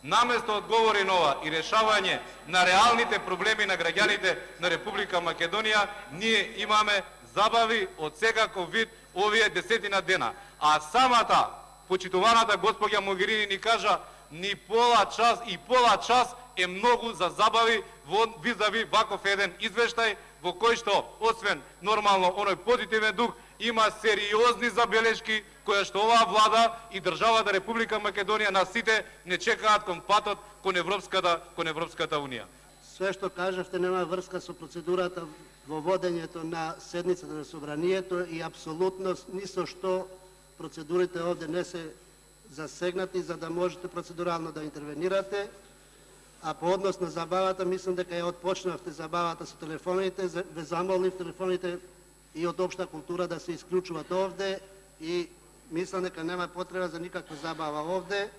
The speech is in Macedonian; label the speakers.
Speaker 1: наместо одговори на ова и решавање на реалните проблеми на граѓаните на Република Македонија, ние имаме забави од секаков вид овие 10 дена. А самата почитуваната госпоѓа Могерини ни кажа ни пола час е многу за забави визави ваков еден извештај во кој што, освен нормално оној позитивен дух, има сериозни забелешки која што оваа влада и државата Република Македонија на сите не чекаат кон патот кон Европската унија.
Speaker 2: Све што кажавте нема врска со процедурата во водењето на седницата на собранието и апсолутно ни со што процедурите овде не се засегнати за да можете процедурално да интервенирате. А по однос на забавата, мислам дека ја отпочнавте забавата со телефоните, ве замолив телефоните и од општа култура да се исклучуваат овде и мислам дека нема потреба за никаква забава овде.